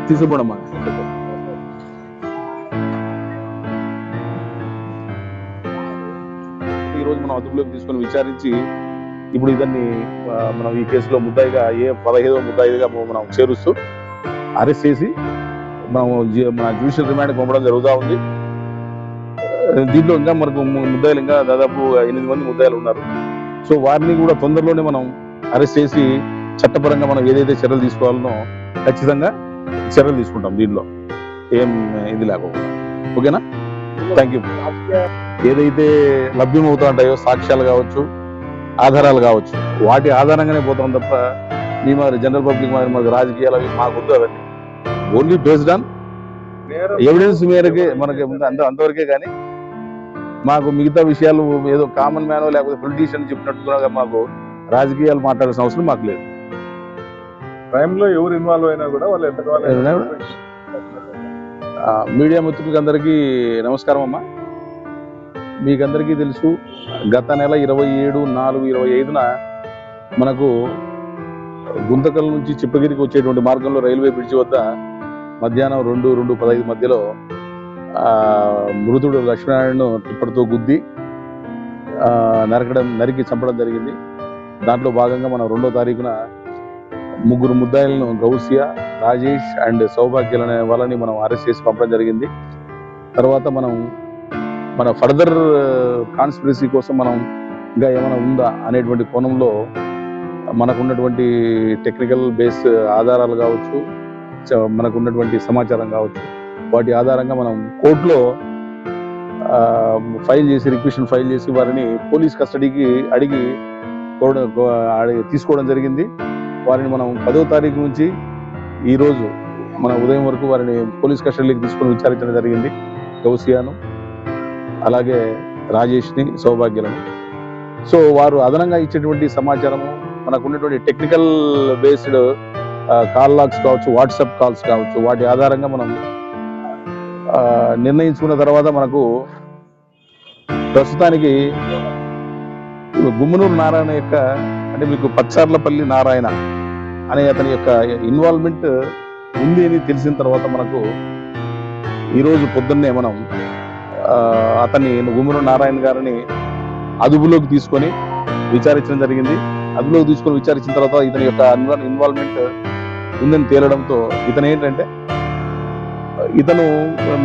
తీసుకుపోవడమ్మా. ఈరోజు మనం అదుపులోకి తీసుకొని విచారించి ఇప్పుడు ఇతన్ని మనం ఈ కేసులో ముద్దాయిగా 15వ ముద్దాయిగా మనం చేరుస్తూ అరెస్ట్ చేసి మనం మన జ్యుడిషియల్ రిమాండ్కి పంపడం జరుగుతూ ఉంది. దీంట్లో ఇంకా మనకు ముద్దాయిలు ఇంకా దాదాపు 8 మంది ముద్దాయిలు ఉన్నారు. సో వారిని కూడా తొందరలోనే మనం అరెస్ట్ చేసి చట్టపరంగా మనం ఏదైతే చర్యలు తీసుకోవాలనో ఖచ్చితంగా చర్యలు తీసుకుంటాం. దీనిలో ఏం ఇది లేకపోతే ఓకేనా. Thank you. ఏదైతే లభ్యమవుతా ఉంటాయో సాక్ష్యాలు కావచ్చు, ఆధారాలు కావచ్చు, వాటి ఆధారంగానే పోతాం తప్ప మీ మరి జనరల్ పబ్లిక్ మాకు రాజకీయాలు అవి మాకు వద్దు. అవన్నీ ఓన్లీ బేస్డ్ ఆన్ ఎవిడెన్స్ మేరకే మనకి అంతవరకే. కానీ మాకు మిగతా విషయాలు ఏదో కామన్ మ్యానో లేకపోతే పొలిటీషియన్ చెప్పినట్టుగా మాకు రాజకీయాలు మాట్లాడాల్సిన అవసరం మాకు లేదు. క్రైమ్లో ఎవరు ఇన్వాల్వ్ అయినా కూడా వాళ్ళు ఎంత మీడియా మిత్రులకి అందరికీ నమస్కారం అమ్మా. మీకందరికీ తెలుసు, గత నెల 27/4/25న మనకు గుంతకల్ నుంచి చిప్పగిరికి వచ్చేటువంటి మార్గంలో రైల్వే బ్రిడ్జి వద్ద మధ్యాహ్నం 2-2:15 మధ్యలో మృతుడు లక్ష్మీనారాయణను టిప్పర్తో గుద్ది నరికి చంపడం జరిగింది. దాంట్లో భాగంగా మనం 2వ తారీఖున 3 ముద్దాయిలను గౌసియా, రాజేష్ అండ్ సౌభాగ్యాలు అనే వాళ్ళని మనం అరెస్ట్ చేసి పంపడం జరిగింది. తర్వాత మనం మన ఫర్దర్ కాన్స్పిరసీ కోసం మనం ఇంకా ఏమైనా ఉందా అనేటువంటి కోణంలో మనకు ఉన్నటువంటి టెక్నికల్ బేస్ ఆధారాలు కావచ్చు, మనకు ఉన్నటువంటి సమాచారం కావచ్చు, వాటి ఆధారంగా మనం కోర్టులో రిక్వెషన్ ఫైల్ చేసి వారిని పోలీస్ కస్టడీకి అడిగి తీసుకోవడం జరిగింది. వారిని మనం 10వ తారీఖు నుంచి ఈరోజు మన ఉదయం వరకు వారిని పోలీస్ కస్టడీకి తీసుకొని విచారించడం జరిగింది. గౌసియాను, అలాగే రాజేష్ని, సౌభాగ్యాలను. సో వారు అదనంగా ఇచ్చేటువంటి సమాచారము, మనకు ఉన్నటువంటి టెక్నికల్ బేస్డ్ కాల్ లాగ్స్ కావచ్చు, వాట్సాప్ కాల్స్ కావచ్చు, వాటి ఆధారంగా మనం నిర్ణయించుకున్న తర్వాత మనకు ప్రస్తుతానికి గుమ్మనూరు నారాయణ యొక్క అంటే మీకు పచ్చార్లపల్లి నారాయణ అనే అతని యొక్క ఇన్వాల్వ్మెంట్ ఉంది అని తెలిసిన తర్వాత మనకు ఈరోజు పొద్దున్నే మనం అతన్ని గుమ్మనూరు నారాయణ గారిని అదుపులోకి తీసుకొని విచారించడం జరిగింది. అదుపులోకి తీసుకొని విచారించిన తర్వాత ఇతని యొక్క ఇన్వాల్వ్మెంట్ ఉందని తేలడంతో ఇతను ఏంటంటే, ఇతను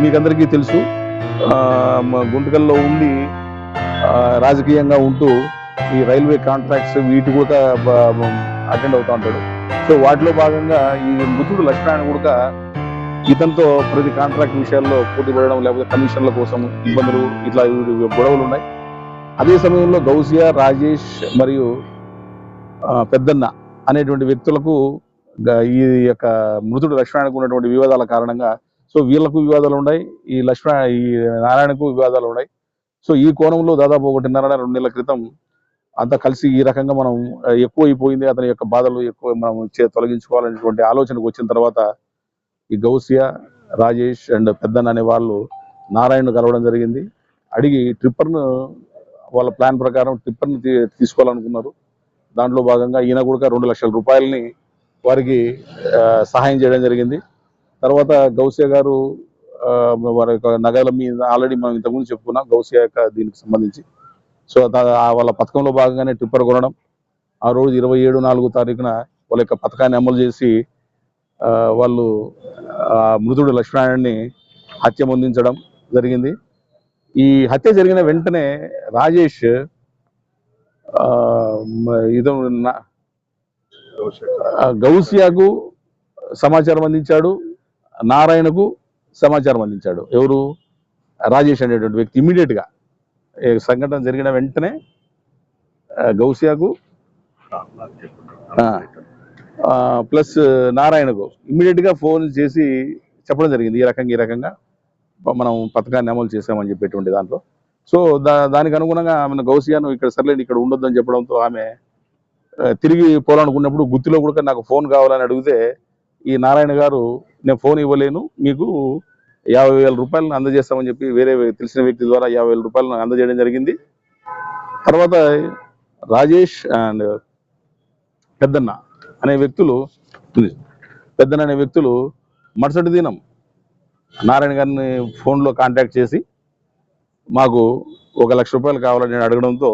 మీకందరికీ తెలుసు గుంటకల్లో ఉండి రాజకీయంగా ఉంటూ ఈ రైల్వే కాంట్రాక్ట్స్ వీటి కూడా అటెండ్ అవుతూ ఉంటాడు. సో వాటిలో భాగంగా ఈ మృతుడు లక్ష్మీనారాయణ కూడా ఇతనితో ప్రతి కాంట్రాక్ట్ విషయాల్లో పోటీ పడడం, లేకపోతే కమిషన్ల కోసం ఇబ్బందులు, ఇట్లా గొడవలు ఉన్నాయి. అదే సమయంలో గౌసియా, రాజేష్ మరియు పెద్దన్న అనేటువంటి వ్యక్తులకు ఈ యొక్క మృతుడు లక్ష్మీనారాయణకు ఉన్నటువంటి వివాదాల కారణంగా సో వీళ్లకు వివాదాలు ఉన్నాయి, ఈ నారాయణకు వివాదాలు ఉన్నాయి. సో ఈ కోణంలో దాదాపు 1.5-2 నెలల క్రితం అంతా కలిసి ఈ రకంగా మనం ఎక్కువైపోయింది, అతని యొక్క బాధలు ఎక్కువ మనం తొలగించుకోవాలనేటువంటి ఆలోచనకు వచ్చిన తర్వాత ఈ గౌసియా, రాజేష్ అండ్ పెద్దన్న అనే వాళ్ళు నారాయణను కలవడం జరిగింది. అడిగి ట్రిప్పర్ను వాళ్ళ ప్లాన్ ప్రకారం ట్రిప్పర్ని తీసుకోవాలనుకున్నారు. దాంట్లో భాగంగా ఈయన కూడా 2 లక్షల రూపాయలని వారికి సహాయం చేయడం జరిగింది. తర్వాత గౌసియా గారు వారి యొక్క నగల మీద ఆల్రెడీ మనం ఇంతకుముందు చెప్పుకున్నాం గౌసియా యొక్క దీనికి సంబంధించి. సో వాళ్ళ పథకంలో భాగంగానే ట్రిప్పర్ కొనడం, ఆ రోజు 27/4 వాళ్ళ యొక్క పథకాన్ని అమలు చేసి వాళ్ళు మృతుడు లక్ష్మీనారాయణని హత్య పొందించడం జరిగింది. ఈ హత్య జరిగిన వెంటనే రాజేష్ గౌసియాకు సమాచారం అందించాడు, నారాయణకు సమాచారం అందించాడు. ఎవరు? రాజేష్ అనేటువంటి వ్యక్తి ఇమ్మీడియట్ గా సంఘటన జరిగిన వెంటనే గౌసియాకు ప్లస్ నారాయణకు ఇమ్మీడియట్ గా ఫోన్ చేసి చెప్పడం జరిగింది, ఈ రకంగా మనం పథకాన్ని అమలు చేసామని చెప్పేటువంటి దాంట్లో. సో దానికి అనుగుణంగా ఆమె గౌసియాను ఇక్కడ సర్లేండి ఇక్కడ ఉండొద్దని చెప్పడంతో ఆమె తిరిగి పోవాలనుకున్నప్పుడు గుత్తిలో కూడా నాకు ఫోన్ కావాలని అడిగితే ఈ నారాయణ గారు నేను ఫోన్ ఇవ్వలేను, మీకు 50,000 రూపాయలను అందజేస్తామని చెప్పి వేరే తెలిసిన వ్యక్తి ద్వారా 50,000 రూపాయలను అందజేయడం జరిగింది. తర్వాత రాజేష్ అండ్ పెద్దన్న అనే వ్యక్తులు మరుసటి దినం నారాయణ గారిని ఫోన్లో కాంటాక్ట్ చేసి మాకు 1,00,000 రూపాయలు కావాలని నేను అడగడంతో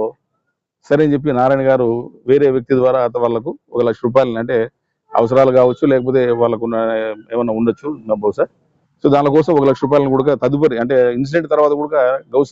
సరే అని చెప్పి నారాయణ గారు వేరే వ్యక్తి ద్వారా వాళ్ళకు 1,00,000 రూపాయలు అంటే అవసరాలు కావచ్చు, లేకపోతే వాళ్ళకు ఏమన్నా ఉండొచ్చు బహుశా. సో దానికోసం 1,00,000 రూపాయలను కూడా తదుపరి అంటే ఇన్సిడెంట్ తర్వాత కూడా గౌస్